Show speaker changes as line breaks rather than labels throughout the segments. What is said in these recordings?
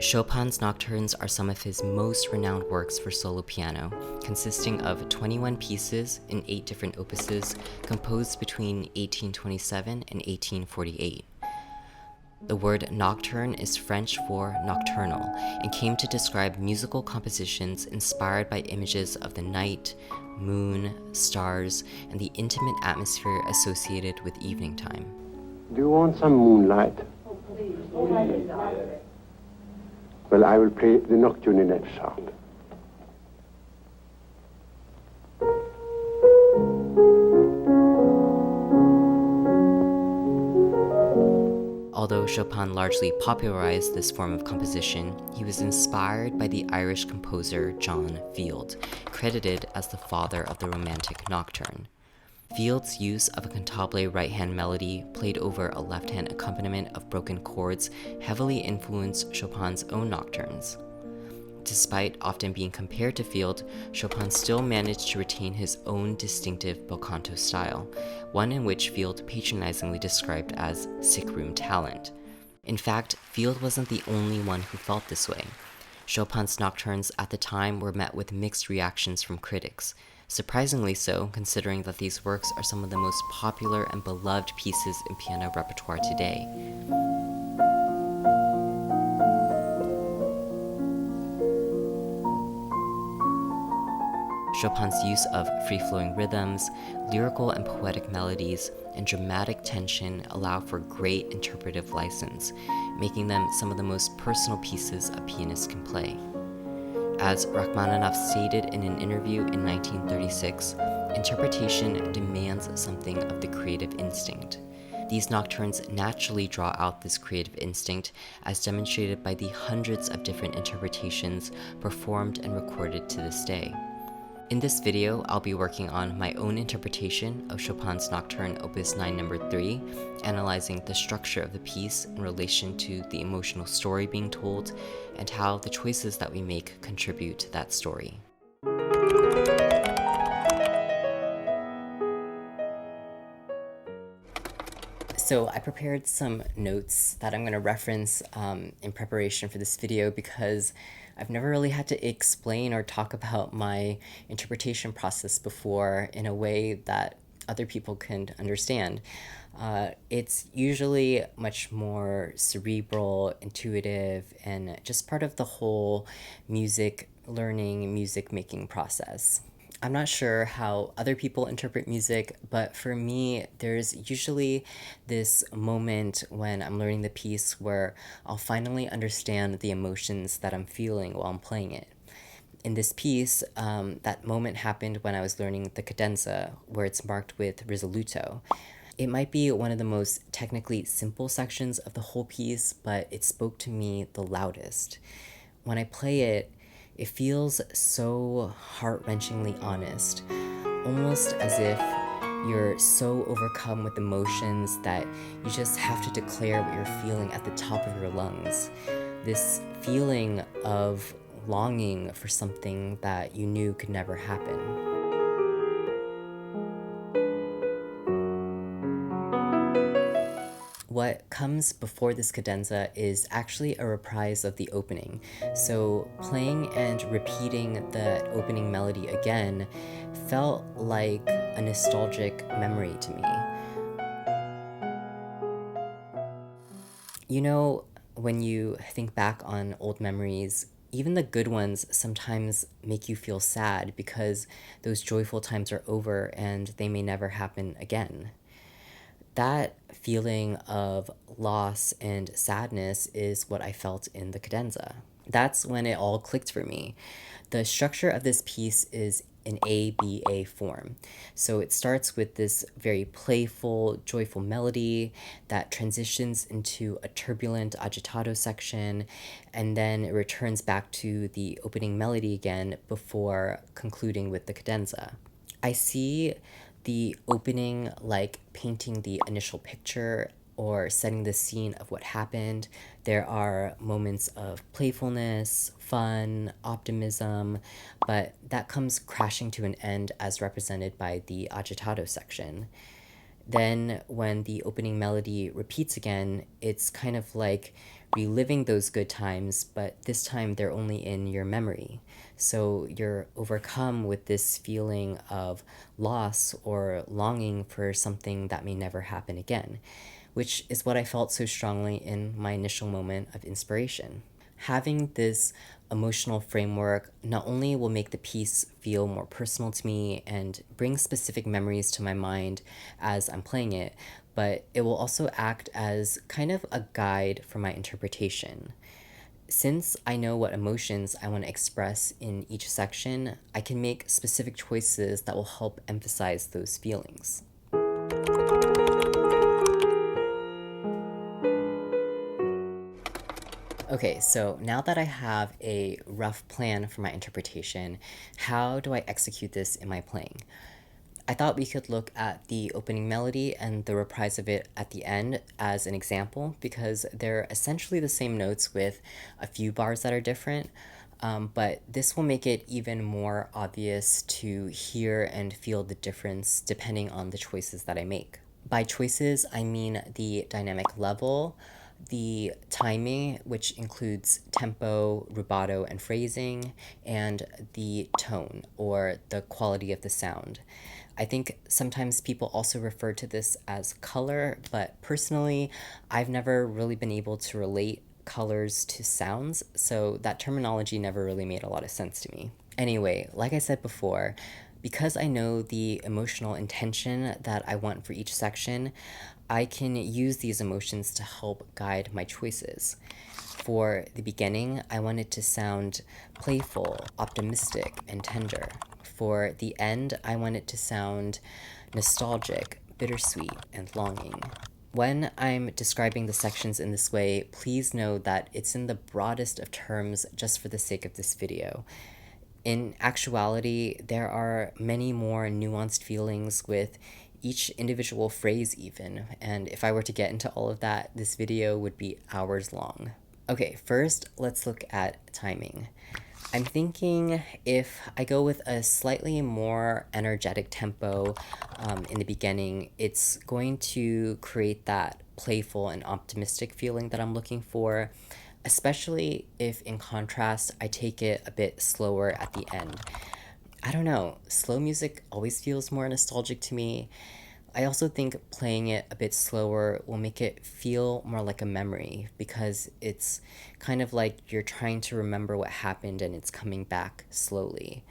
Chopin's Nocturnes are some of his most renowned works for solo piano, consisting of 21 pieces in 8 different opuses composed between 1827 and 1848. The word nocturne is French for nocturnal and came to describe musical compositions inspired by images of the night, moon, stars, and the intimate atmosphere associated with evening time.
Do you want some moonlight? Well, I will play the Nocturne in F sharp.
Although Chopin largely popularized this form of composition, he was inspired by the Irish composer John Field, credited as the father of the Romantic Nocturne. Field's use of a cantabile right-hand melody played over a left-hand accompaniment of broken chords heavily influenced Chopin's own nocturnes. Despite often being compared to Field, Chopin still managed to retain his own distinctive bel canto style, one in which Field patronizingly described as sickroom talent. In fact, Field wasn't the only one who felt this way. Chopin's nocturnes at the time were met with mixed reactions from critics, surprisingly so considering that these works are some of the most popular and beloved pieces in piano repertoire today. Chopin's use of free-flowing rhythms, lyrical and poetic melodies, and dramatic tension allow for great interpretive license, making them some of the most personal pieces a pianist can play. As Rachmaninoff stated in an interview in 1936, interpretation demands something of the creative instinct. These nocturnes naturally draw out this creative instinct, as demonstrated by the hundreds of different interpretations performed and recorded to this day. In this video, I'll be working on my own interpretation of Chopin's Nocturne Opus 9 No. 3, analyzing the structure of the piece in relation to the emotional story being told, and how the choices that we make contribute to that story. So I prepared some notes that I'm going to reference in preparation for this video because I've never really had to explain or talk about my interpretation process before in a way that other people can understand. It's usually much more cerebral, intuitive, and just part of the whole music learning, music making process. I'm not sure how other people interpret music, but for me, there's usually this moment when I'm learning the piece where I'll finally understand the emotions that I'm feeling while I'm playing it. In this piece, that moment happened when I was learning the cadenza, where it's marked with risoluto. It might be one of the most technically simple sections of the whole piece, but it spoke to me the loudest. When I play it, it feels so heart-wrenchingly honest, almost as if you're so overcome with emotions that you just have to declare what you're feeling at the top of your lungs. This feeling of longing for something that you knew could never happen. What comes before this cadenza is actually a reprise of the opening, so playing and repeating the opening melody again felt like a nostalgic memory to me. You know, when you think back on old memories, even the good ones sometimes make you feel sad because those joyful times are over and they may never happen again. That feeling of loss and sadness is what I felt in the cadenza. That's when it all clicked for me. The structure of this piece is an ABA form. So it starts with this very playful, joyful melody that transitions into a turbulent agitato section, and then it returns back to the opening melody again before concluding with the cadenza. I see the opening like painting the initial picture or setting the scene of what happened. There are moments of playfulness, fun, optimism, but that comes crashing to an end as represented by the agitato section. Then when the opening melody repeats again, it's kind of like reliving those good times, but this time they're only in your memory. So you're overcome with this feeling of loss or longing for something that may never happen again, which is what I felt so strongly in my initial moment of inspiration. Having this emotional framework not only will make the piece feel more personal to me and bring specific memories to my mind as I'm playing it, but it will also act as kind of a guide for my interpretation. Since I know what emotions I want to express in each section, I can make specific choices that will help emphasize those feelings. Okay, so now that I have a rough plan for my interpretation, how do I execute this in my playing? I thought we could look at the opening melody and the reprise of it at the end as an example because they're essentially the same notes with a few bars that are different, but this will make it even more obvious to hear and feel the difference depending on the choices that I make. By choices, I mean the dynamic level, the timing, which includes tempo, rubato, and phrasing, and the tone, or the quality of the sound. I think sometimes people also refer to this as color, but personally, I've never really been able to relate colors to sounds, so that terminology never really made a lot of sense to me. Anyway, like I said before, because I know the emotional intention that I want for each section, I can use these emotions to help guide my choices. For the beginning, I want it to sound playful, optimistic, and tender. For the end, I want it to sound nostalgic, bittersweet, and longing. When I'm describing the sections in this way, please know that it's in the broadest of terms just for the sake of this video. In actuality, there are many more nuanced feelings with each individual phrase even, and if I were to get into all of that, this video would be hours long. Okay, first, let's look at timing. I'm thinking if I go with a slightly more energetic tempo in the beginning, it's going to create that playful and optimistic feeling that I'm looking for, especially if in contrast I take it a bit slower at the end. I don't know, slow music always feels more nostalgic to me. I also think playing it a bit slower will make it feel more like a memory because it's kind of like you're trying to remember what happened and it's coming back slowly.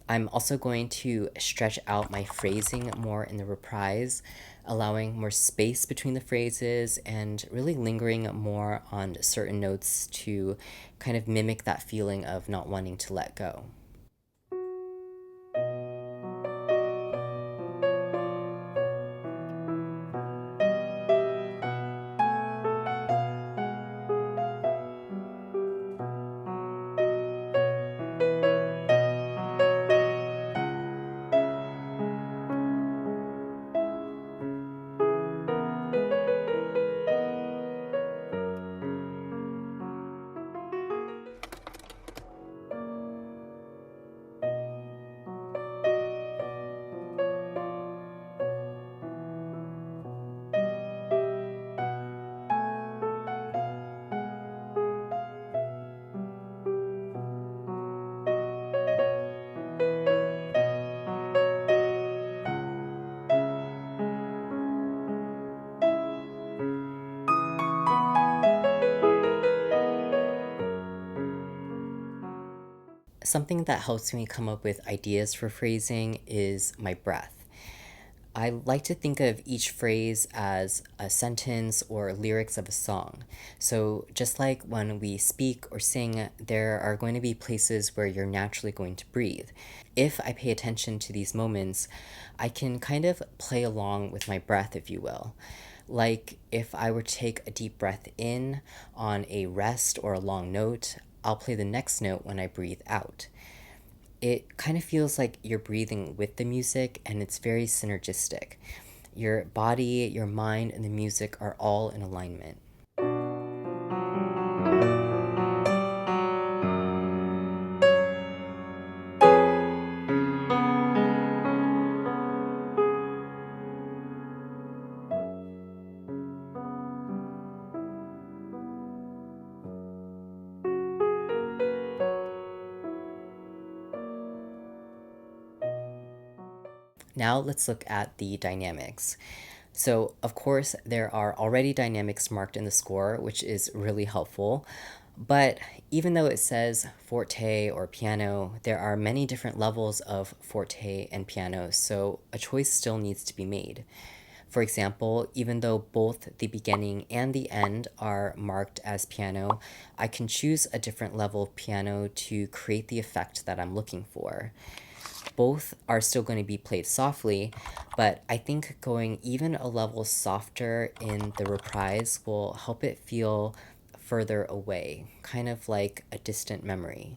I'm also going to stretch out my phrasing more in the reprise, allowing more space between the phrases and really lingering more on certain notes to kind of mimic that feeling of not wanting to let go. Something that helps me come up with ideas for phrasing is my breath. I like to think of each phrase as a sentence or lyrics of a song. So, just like when we speak or sing, there are going to be places where you're naturally going to breathe. If I pay attention to these moments, I can kind of play along with my breath, if you will. Like if I were to take a deep breath in on a rest or a long note, I'll play the next note when I breathe out. It kind of feels like you're breathing with the music and it's very synergistic. Your body, your mind, and the music are all in alignment. Now let's look at the dynamics. So, of course, there are already dynamics marked in the score, which is really helpful. But even though it says forte or piano, there are many different levels of forte and piano, so a choice still needs to be made. For example, even though both the beginning and the end are marked as piano, I can choose a different level of piano to create the effect that I'm looking for. Both are still going to be played softly, but I think going even a level softer in the reprise will help it feel further away, kind of like a distant memory.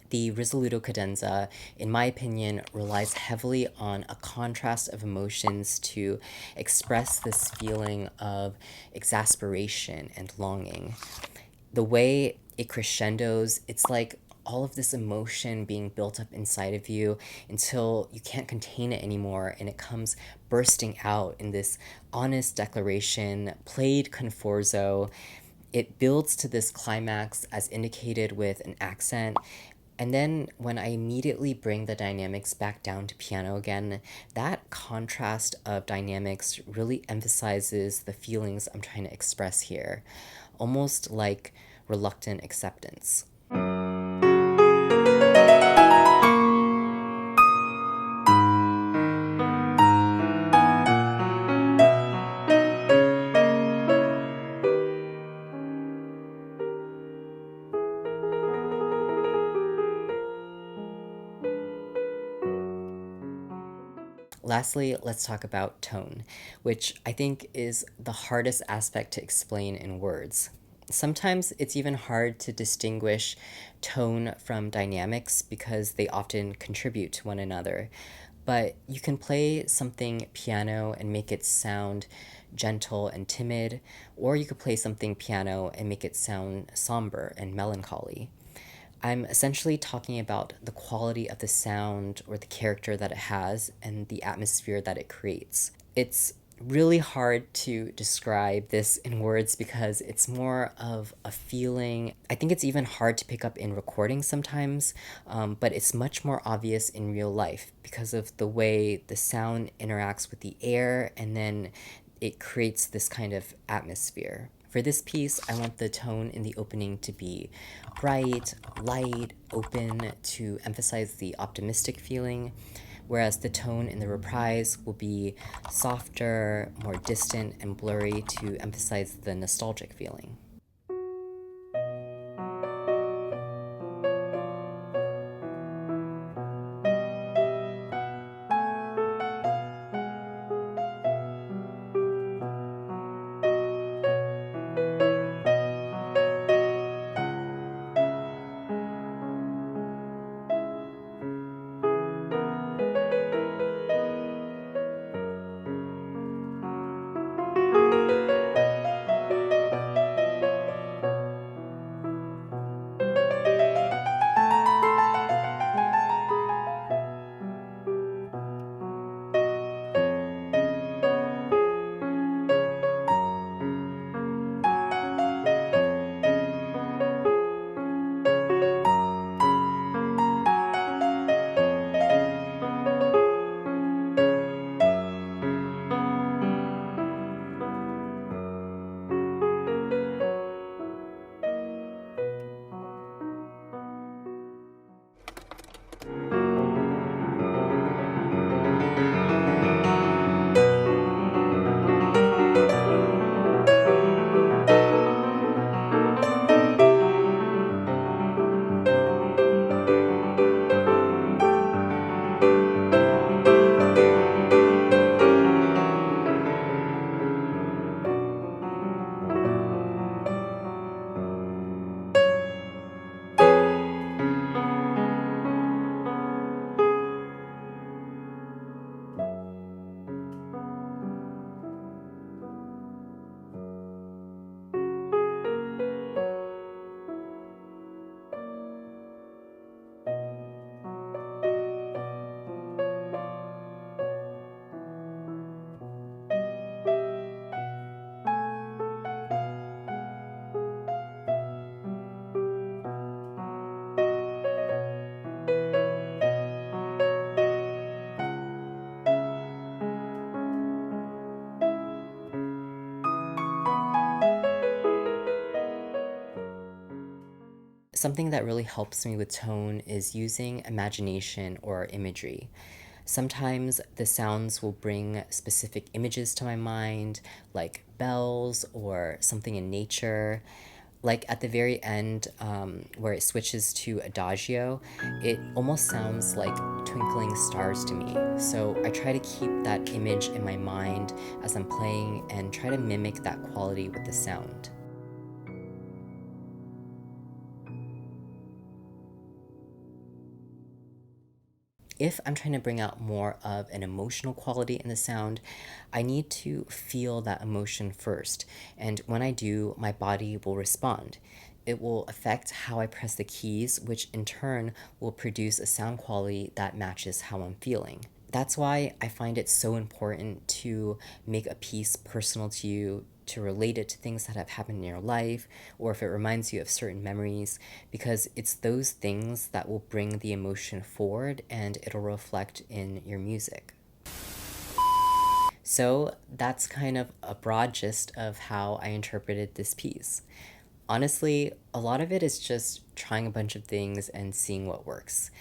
The risoluto cadenza, in my opinion, relies heavily on a contrast of emotions to express this feeling of exasperation and longing. The way it crescendos, it's like all of this emotion being built up inside of you until you can't contain it anymore and it comes bursting out in this honest declaration, played con forzo. It builds to this climax as indicated with an accent. And then when I immediately bring the dynamics back down to piano again, that contrast of dynamics really emphasizes the feelings I'm trying to express here, almost like reluctant acceptance. Lastly, let's talk about tone, which I think is the hardest aspect to explain in words. Sometimes it's even hard to distinguish tone from dynamics because they often contribute to one another. But you can play something piano and make it sound gentle and timid, or you could play something piano and make it sound somber and melancholy. I'm essentially talking about the quality of the sound or the character that it has and the atmosphere that it creates. It's really hard to describe this in words because it's more of a feeling. I think it's even hard to pick up in recording sometimes, but it's much more obvious in real life because of the way the sound interacts with the air and then it creates this kind of atmosphere. For this piece, I want the tone in the opening to be bright, light, open to emphasize the optimistic feeling, whereas the tone in the reprise will be softer, more distant, and blurry to emphasize the nostalgic feeling. Something that really helps me with tone is using imagination or imagery. Sometimes the sounds will bring specific images to my mind, like bells or something in nature. Like at the very end, where it switches to adagio, it almost sounds like twinkling stars to me. So I try to keep that image in my mind as I'm playing and try to mimic that quality with the sound. If I'm trying to bring out more of an emotional quality in the sound, I need to feel that emotion first. And when I do, my body will respond. It will affect how I press the keys, which in turn will produce a sound quality that matches how I'm feeling. That's why I find it so important to make a piece personal to you, to relate it to things that have happened in your life, or if it reminds you of certain memories, because it's those things that will bring the emotion forward and it'll reflect in your music. So that's kind of a broad gist of how I interpreted this piece. Honestly, a lot of it is just trying a bunch of things and seeing what works.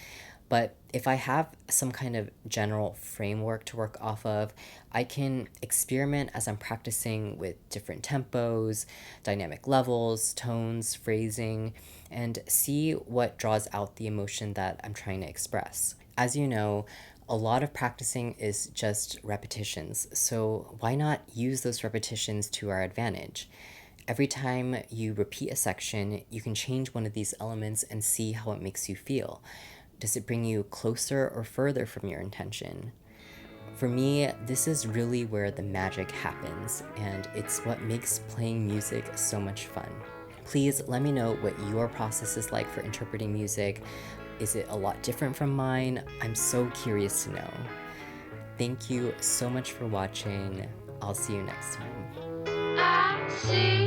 But if I have some kind of general framework to work off of, I can experiment as I'm practicing with different tempos, dynamic levels, tones, phrasing, and see what draws out the emotion that I'm trying to express. As you know, a lot of practicing is just repetitions, so why not use those repetitions to our advantage? Every time you repeat a section, you can change one of these elements and see how it makes you feel. Does it bring you closer or further from your intention? For me, this is really where the magic happens, and it's what makes playing music so much fun. Please let me know what your process is like for interpreting music. Is it a lot different from mine? I'm so curious to know. Thank you so much for watching. I'll see you next time.